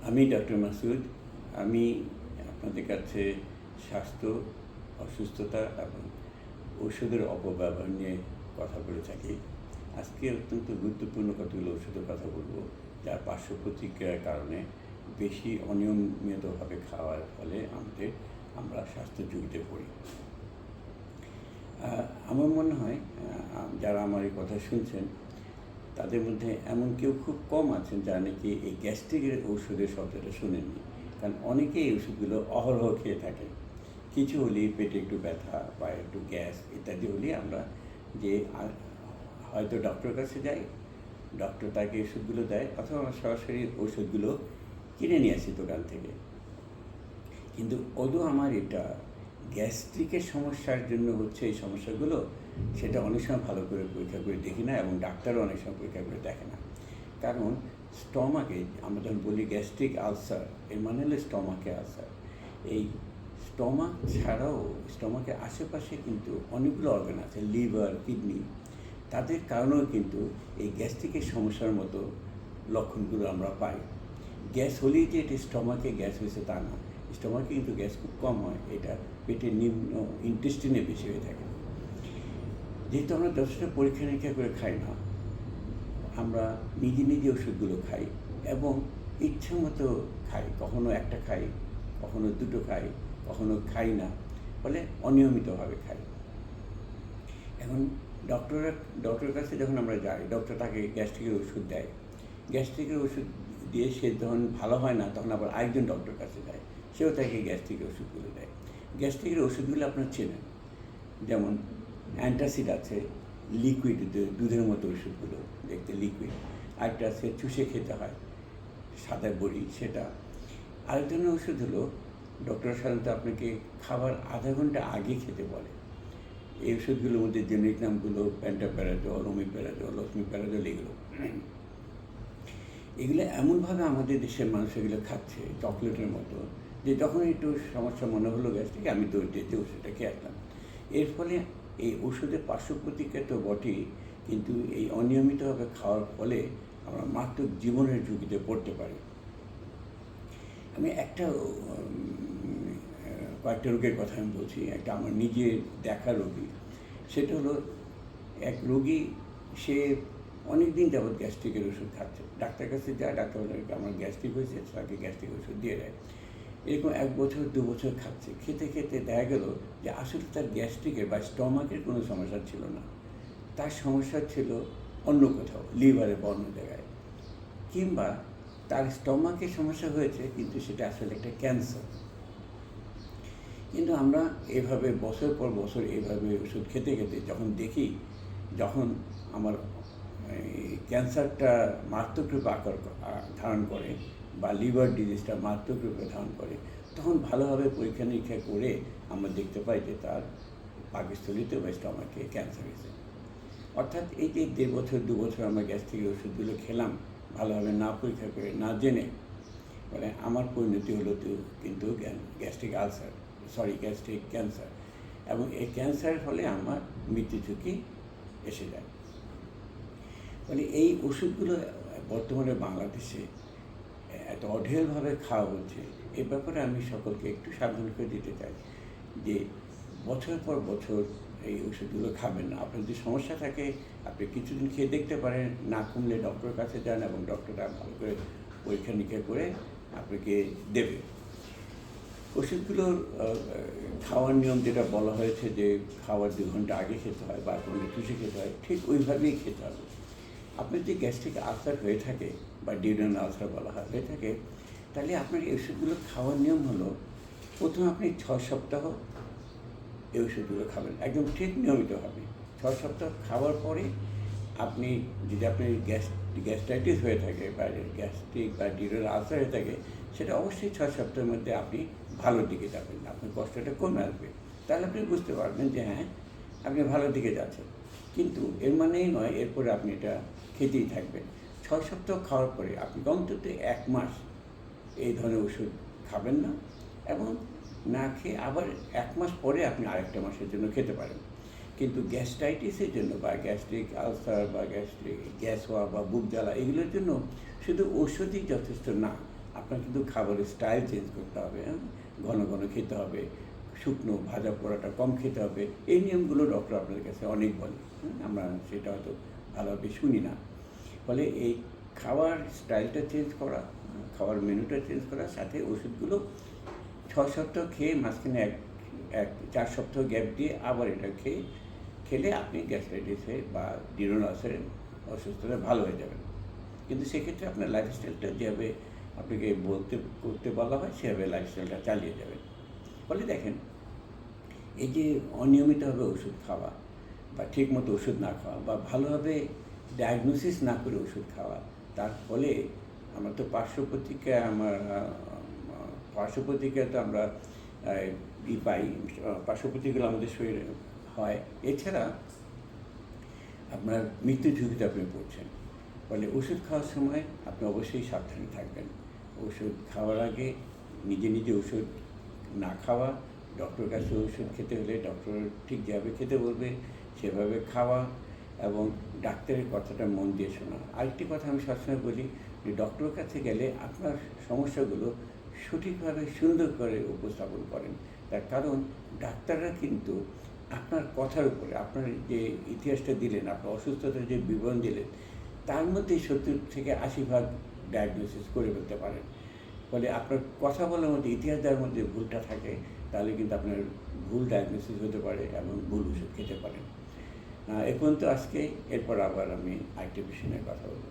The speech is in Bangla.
আমি ডক্টর মাসুদ। আমি আপনাদের কাছে স্বাস্থ্য, অসুস্থতা এবং ওষুধের অপব্যবহার নিয়ে কথা বলে থাকি। আজকে অত্যন্ত গুরুত্বপূর্ণ কতগুলো ওষুধের কথা বলবো, যার পার্শ্ব প্রতিক্রিয়ার কারণে বেশি অনিয়মিতভাবে খাওয়ার ফলে আমরা স্বাস্থ্য ঝুঁকিতে পড়ি। আমার মনে হয় যারা আমার এই কথা শুনছেন তাদের মধ্যে এমন কেউ খুব কম আছেন যারা নাকি এই গ্যাস্ট্রিকের ওষুধের শব্দটা শোনেননি। কারণ অনেকেই এই ওষুধগুলো অহরহ খেয়ে থাকে। কিছু হলেই পেটে একটু ব্যথা বা একটু গ্যাস ইত্যাদি হলেই আমরা যে হয়তো ডক্টরের কাছে যাই, ডক্টর তাকে ওষুধগুলো দেয়, অথবা আমরা সরাসরি ওষুধগুলো কিনে নিয়ে আসি দোকান থেকে। কিন্তু আমার এটা গ্যাস্ট্রিকের সমস্যার জন্য হচ্ছে এই সমস্যাগুলো, সেটা অনেক সময় ভালো করে পরীক্ষা করে দেখি না, এবং ডাক্তারও অনেক সময় পরীক্ষা করে দেখে না। কারণ স্টমাকে আমরা যখন বলি গ্যাস্ট্রিক আলসার, এর মানে হলো স্টমাকে আলসার। এই স্টমাক ছাড়াও স্টমাকের আশেপাশে কিন্তু অনেকগুলো অর্গান আছে, লিভার, কিডনি, তাদের কারণেও কিন্তু এই গ্যাস্ট্রিকের সমস্যার মতো লক্ষণগুলো আমরা পাই। গ্যাস হলেই যে এটা স্টমাকে গ্যাস হয়েছে তা না, স্টমাকে কিন্তু গ্যাস খুব কম হয়, এটা পেটের নিম্ন ইন্টেস্টিনে বেশি হয়ে থাকে। যেহেতু আমরা যথেষ্ট পরীক্ষা নিরীক্ষা করে খাই না, আমরা নিজে ওষুধগুলো খাই এবং ইচ্ছা মতো খাই, কখনো একটা খাই, কখনো দুটো খাই, কখনো খাই না, ফলে অনিয়মিতভাবে খাই। এখন ডক্টরের কাছে যখন আমরা যাই, ডক্টর তাকে গ্যাস্ট্রিকের ওষুধ দেয়। গ্যাস্ট্রিকের ওষুধ দিয়ে সে যখন ভালো হয় না, তখন আবার আরেকজন ডক্টরের কাছে যায়, সেও তাকে গ্যাস্ট্রিকের ওষুধগুলো দেয়। গ্যাস্ট্রিকের ওষুধগুলো আপনার চেনেন, যেমন অ্যান্টাসিড আছে, লিকুইড, দুধের মতো ওষুধগুলো দেখতে লিকুইড। আরেকটা আছে চুষে খেতে হয়, সাদা বড়ি, সেটা। আরেক ধরনের ওষুধ হলো ডক্টর সাধারণত আপনাকে খাবার আধা ঘন্টা আগে খেতে বলে। এই ওষুধগুলোর মধ্যে জেনেরিক নামগুলো প্যান্টাপ্যারাজল, ওমিপ্যারাজল, অসমিপ্যারাজল, এগুলো এমনভাবে আমাদের দেশের মানুষ এগুলো খাচ্ছে চকলেটের মতো, যে যখন একটু সমস্যা মনে হলো গ্যাস্ট্রিক, আমি দৌড় দিয়ে ওষুধটা খেয়ে আসলাম। এর ফলে এই ওষুধের পার্শ্ব প্রতিক্রিয়া তো বটেই, কিন্তু এই অনিয়মিতভাবে খাওয়ার ফলে আমরা মারাত্মক জীবনের ঝুঁকিতে পড়তে পারি। আমি কয়েকটা রোগের কথা আমি বলছি। একটা আমার নিজের দেখা রোগী, সেটা হলো এক রোগী, সে অনেক দিন যাবৎ গ্যাস্ট্রিকের ওষুধ খাচ্ছে। ডাক্তারের কাছে যায়, ডাক্তার আমার গ্যাস্ট্রিক হয়েছে, তাকে গ্যাস্ট্রিক ওষুধ দিয়ে দেয়। এরকম 1 বছর 2 বছর খাচ্ছে। খেতে দেখা গেল যে আসলে তার গ্যাস্ট্রিকের বা স্টমাকের কোনো সমস্যা ছিল না, তার সমস্যা ছিল অন্য কোথাও, লিভারে বা অন্য জায়গায়, কিংবা তার স্টমাকের সমস্যা হয়েছে কিন্তু সেটা আসলে একটা ক্যান্সার। কিন্তু আমরা এভাবে বছর পর বছর এভাবে ওষুধ খেতে যখন দেখি, যখন আমার ক্যান্সারটা মারাত্মক রূপে আকার ধারণ করে বা লিভার ডিজিজটা মারাত্মক রূপে ধারণ করে, তখন ভালোভাবে পরীক্ষা নিরীক্ষা করে আমরা দেখতে পাই যে তার পাকস্থলিতে বা স্টমাকে ক্যান্সার হয়েছে। অর্থাৎ এই যে 1.5 বছর 2 বছর আমরা গ্যাস্ট্রিকের ওষুধগুলো খেলাম ভালোভাবে না পরীক্ষা করে, না জেনে, মানে আমার পরিণতি হলো কিন্তু গ্যাস্ট্রিক ক্যান্সার, এবং এই ক্যান্সারের ফলে আমার মৃত্যু ঝুঁকি এসে যায়। মানে এই ওষুধগুলো বর্তমানে বাংলাদেশে এত অঢেলভাবে খাওয়া হচ্ছে, এ ব্যাপারে আমি সকলকে একটু সাবধান করে দিতে চাই যে বছর পর বছর এই ওষুধগুলো খাবেন না। আপনার যদি সমস্যা থাকে, আপনি কিছুদিন খেয়ে দেখতে পারেন, না কমলে ডক্টরের কাছে যান এবং ডক্টররা ভালো করে পরীক্ষা নিরীক্ষা করে আপনাকে দেবে। ওষুধগুলোর খাওয়ার নিয়ম যেটা বলা হয়েছে যে খাওয়ার 2 ঘন্টা আগে খেতে হয় বা কোনো চুষে খেতে হয়, ঠিক ওইভাবেই খেতে হবে। আপনার যে গ্যাস্ট্রিক আলসার হয়ে থাকে বা ডিউরেনাল আলসার বলা হয়ে থাকে, তাহলে আপনার এই ওষুধগুলো খাওয়ার নিয়ম হলো, প্রথমে আপনি 6 সপ্তাহ এই ওষুধগুলো খাবেন একদম ঠিক নিয়মিতভাবে। 6 সপ্তাহ খাওয়ার পরে আপনি যদি আপনার গ্যাস্ট্রাইটিস হয়ে থাকে বা গ্যাস্ট্রিক বা ডিউরেনাল আলসার হয়ে থাকে, সেটা অবশ্যই 6 সপ্তাহের মধ্যে আপনি ভালোর দিকে যাবেন, আপনার কষ্টটা কমে আসবে। তাহলে আপনি বুঝতে পারবেন যে হ্যাঁ, আপনি ভালোর দিকে যাচ্ছেন। কিন্তু এর মানেই নয় এরপরে আপনি এটা খেতেই থাকবেন। 6 সপ্তাহ খাওয়ার পরে আপনি অন্তত 1 মাস এই ধরনের ওষুধ খাবেন না, এবং না খেয়ে আবার 1 মাস পরে আপনি আরেকটা মাসের জন্য খেতে পারেন। কিন্তু গ্যাস্ট্রাইটিসের জন্য বা গ্যাস্ট্রিক আলসার বা গ্যাস হওয়া বা বুক জ্বালা, এগুলোর জন্য শুধু ওষুধই যথেষ্ট না, আপনার কিন্তু খাবারের স্টাইল চেঞ্জ করতে হবে, হ্যাঁ? ঘন ঘন খেতে হবে, শুকনো ভাজা পোড়াটা কম খেতে হবে। এই নিয়মগুলো ডক্টর আপনাদের কাছে অনেক বলে, আমরা সেটা হয়তো ভালোভাবে শুনি না। ফলে এই খাওয়ার স্টাইলটা চেঞ্জ করা, খাওয়ার মেনুটা চেঞ্জ করার সাথে ওষুধগুলো ৬ সপ্তাহ খেয়ে মাঝখানে এক এক ৪ সপ্তাহ গ্যাপ দিয়ে আবার এটা খেলে আপনি গ্যাস্ট্রাইটিসের বা ডিউরোনাল আলসারের অসুস্থতা ভালো হয়ে যাবেন। কিন্তু সেক্ষেত্রে আপনার লাইফস্টাইলটা যেভাবে আপনাকে করতে বলা হয় সেভাবে লাইফস্টাইলটা চালিয়ে যাবেন। ফলে দেখেন, এই যে অনিয়মিতভাবে ওষুধ খাওয়া বা ঠিকমতো ওষুধ না খাওয়া বা ভালোভাবে ডায়াগনোসিস না করে ওষুধ খাওয়া, তার ফলে আমার তো পার্শ্ব প্রতিক্রিয়া তো আমরা পাই, পার্শ্ব প্রতিক্রিয়া আমাদের শরীরে হয়। এছাড়া আপনার মৃত্যু ঝুঁকিতে আপনি পড়ছেন। ফলে ওষুধ খাওয়ার সময় আপনি অবশ্যই সাবধানে থাকবেন। ওষুধ খাওয়ার আগে নিজে নিজে ওষুধ না খাওয়া, ডক্টরের কাছে ওষুধ খেতে হলে ডক্টর ঠিক যেভাবে খেতে বলবে সেভাবে খাওয়া এবং ডাক্তারের কথাটা মন দিয়ে শোনা। আরেকটি কথা আমি সবসময় বলি যে ডক্টরের কাছে গেলে আপনার সমস্যাগুলো সঠিকভাবে সুন্দর করে উপস্থাপন করেন। তার কারণ ডাক্তাররা কিন্তু আপনার কথার উপরে, আপনার যে ইতিহাসটা দিলেন, আপনার অসুস্থতার যে বিবরণ দিলেন, তার মধ্যে ৭০ থেকে ৮০% ডায়াগনোসিস করে ফেলতে পারেন। ফলে আপনার কথা বলার মধ্যে, ইতিহাস দেওয়ার মধ্যে ভুলটা থাকে, তাহলে কিন্তু আপনার ভুল ডায়াগনোসিস হতে পারে এবং ভুল ওষুধ খেতে পারেন। এ পর্যন্ত আজকে, এরপর আবার আমি আরেকটি বিষয় নিয়ে কথা বলব।